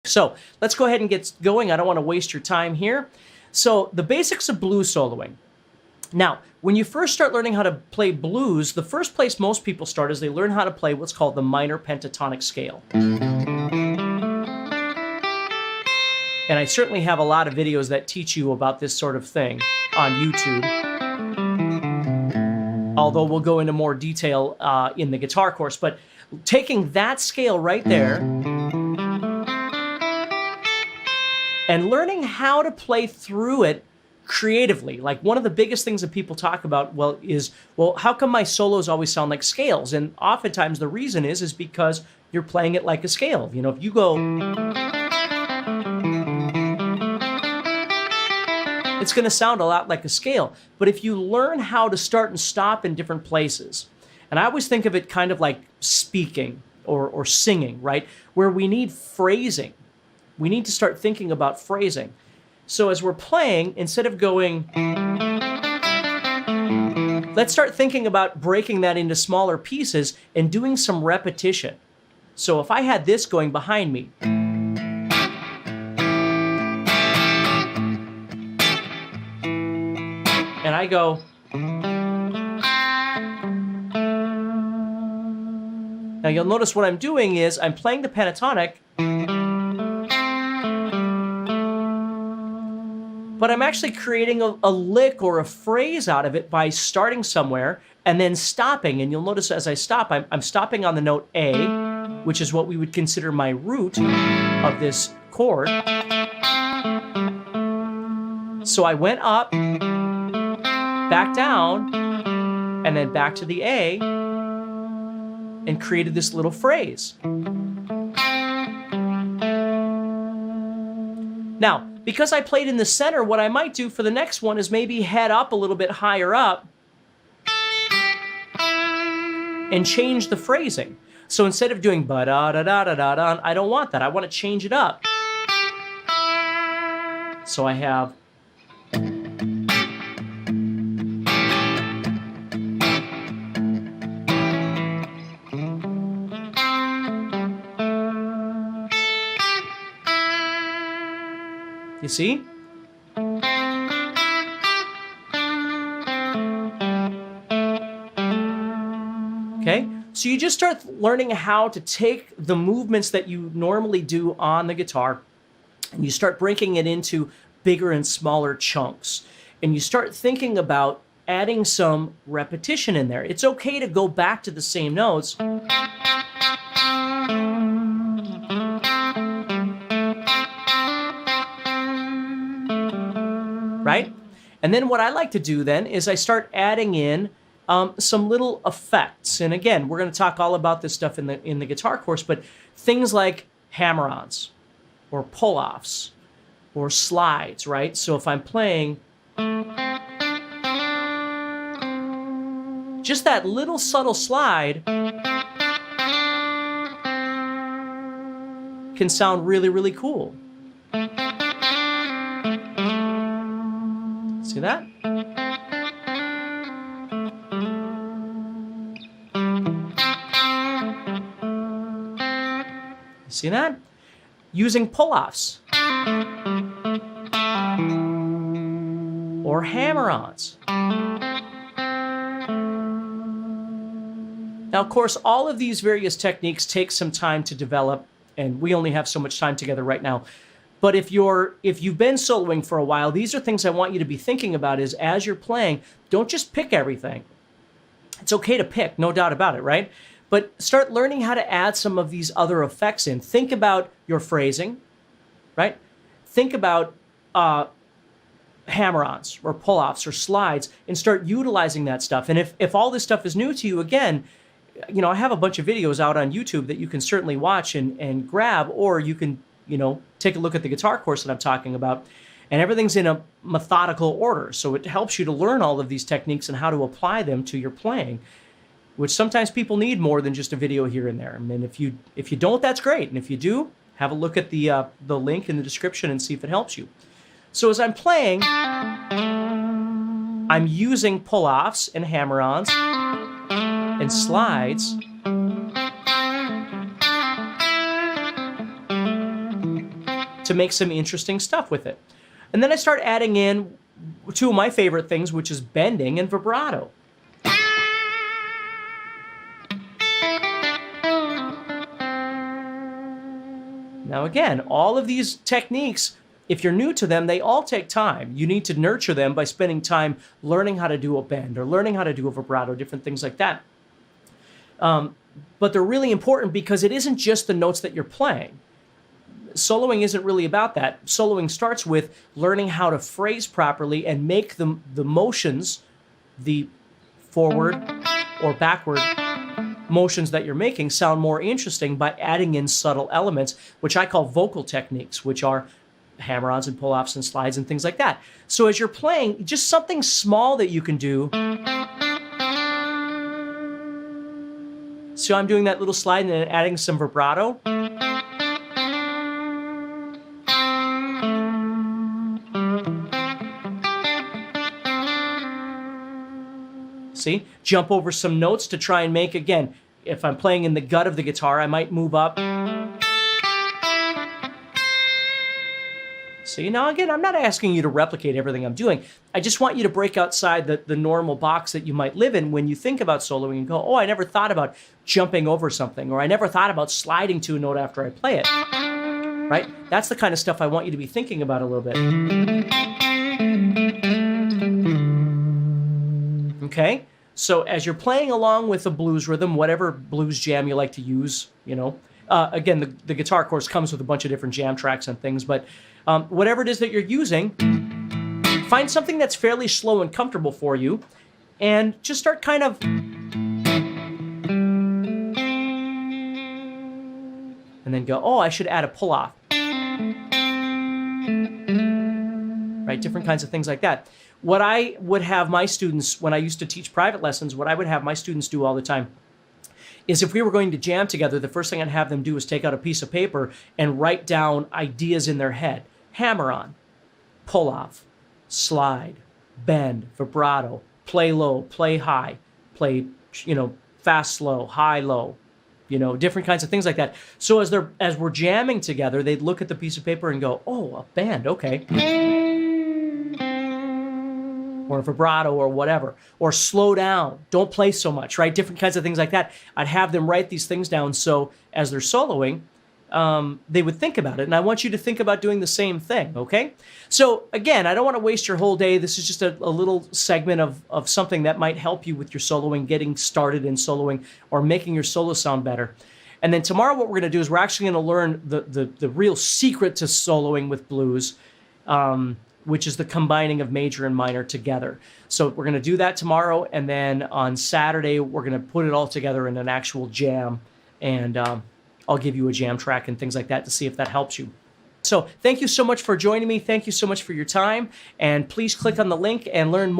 So let's go ahead and get going. I don't want to waste your time here. So the basics of blues soloing. Now, when you first start learning how to play blues, the first place most people start is they learn how to play what's called the minor pentatonic scale. And I certainly have a lot of videos that teach you about this sort of thing on YouTube. Although we'll go into more detail in the guitar course. But taking that scale right there and learning how to play through it creatively. Like one of the biggest things that people talk about, is how come my solos always sound like scales? And oftentimes the reason is because you're playing it like a scale. You know, if you go, it's going to sound a lot like a scale. But if you learn how to start and stop in different places, and I always think of it kind of like speaking or singing, right? Where we need phrasing. We need to start thinking about phrasing. So as we're playing, instead of going, let's start thinking about breaking that into smaller pieces and doing some repetition. So if I had this going behind me, and I go, now you'll notice what I'm doing is I'm playing the pentatonic, but I'm actually creating a lick or a phrase out of it by starting somewhere and then stopping. And you'll notice as I stop, I'm stopping on the note A, which is what we would consider my root of this chord. So I went up, back down, and then back to the A, and created this little phrase. Now, because I played in the center, what I might do for the next one is maybe head up a little bit higher up and change the phrasing. So instead of doing ba-da-da-da-da-da, I don't want that. I want to change it up. So I have, you see? Okay, so you just start learning how to take the movements that you normally do on the guitar and you start breaking it into bigger and smaller chunks. And you start thinking about adding some repetition in there. It's okay to go back to the same notes. Right? And then what I like to do then is I start adding in some little effects. And again, we're going to talk all about this stuff in the guitar course, but things like hammer-ons or pull-offs or slides, right? So if I'm playing, just that little subtle slide can sound really, really cool. See that? See that? Using pull-offs or hammer-ons. Now, of course, all of these various techniques take some time to develop, and we only have so much time together right now. But if you've been soloing for a while, these are things I want you to be thinking about is as you're playing, don't just pick everything. It's okay to pick, no doubt about it, right? But start learning how to add some of these other effects in. Think about your phrasing, right? Think about hammer-ons or pull-offs or slides and start utilizing that stuff. And if all this stuff is new to you, again, you know, I have a bunch of videos out on YouTube that you can certainly watch and grab, or you can, you know, take a look at the guitar course that I'm talking about. And everything's in a methodical order. So it helps you to learn all of these techniques and how to apply them to your playing, which sometimes people need more than just a video here and there. I mean, if you don't, that's great. And if you do, have a look at the link in the description and see if it helps you. So as I'm playing, I'm using pull-offs and hammer-ons and slides. to make some interesting stuff with it. And then I start adding in two of my favorite things, which is bending and vibrato. Now again, all of these techniques, if you're new to them, they all take time. You need to nurture them by spending time learning how to do a bend or learning how to do a vibrato, different things like that. But they're really important because it isn't just the notes that you're playing. Soloing isn't really about that. Soloing starts with learning how to phrase properly and make the motions, the forward or backward motions that you're making, sound more interesting by adding in subtle elements, which I call vocal techniques, which are hammer-ons and pull-offs and slides and things like that. So as you're playing, just something small that you can do. So I'm doing that little slide and then adding some vibrato. See? Jump over some notes to try and make, again, if I'm playing in the gut of the guitar, I might move up. See, now again, I'm not asking you to replicate everything I'm doing. I just want you to break outside the normal box that you might live in when you think about soloing and go, oh, I never thought about jumping over something, or I never thought about sliding to a note after I play it. Right? That's the kind of stuff I want you to be thinking about a little bit. Okay? So as you're playing along with a blues rhythm, whatever blues jam you like to use, you know, again, the guitar course comes with a bunch of different jam tracks and things, but whatever it is that you're using, find something that's fairly slow and comfortable for you, and just start kind of... And then go, oh, I should add a pull-off. Right? Different kinds of things like that. What I would have my students, when I used to teach private lessons, what I would have my students do all the time is if we were going to jam together, the first thing I'd have them do is take out a piece of paper and write down ideas in their head. Hammer-on, pull-off, slide, bend, vibrato, play low, play high, play, you know, fast, slow, high, low, you know, different kinds of things like that. So as we're jamming together, they'd look at the piece of paper and go, oh, a bend, okay. Or a vibrato or whatever, or slow down, don't play so much, right? Different kinds of things like that. I'd have them write these things down so as they're soloing, they would think about it. And I want you to think about doing the same thing, okay? So again, I don't want to waste your whole day. This is just a little segment of something that might help you with your soloing, getting started in soloing, or making your solo sound better. And then tomorrow what we're going to do is we're actually going to learn the real secret to soloing with blues, which is the combining of major and minor together. So we're going to do that tomorrow, and then on Saturday, we're going to put it all together in an actual jam, and I'll give you a jam track and things like that to see if that helps you. So thank you so much for joining me. Thank you so much for your time, and please click on the link and learn more.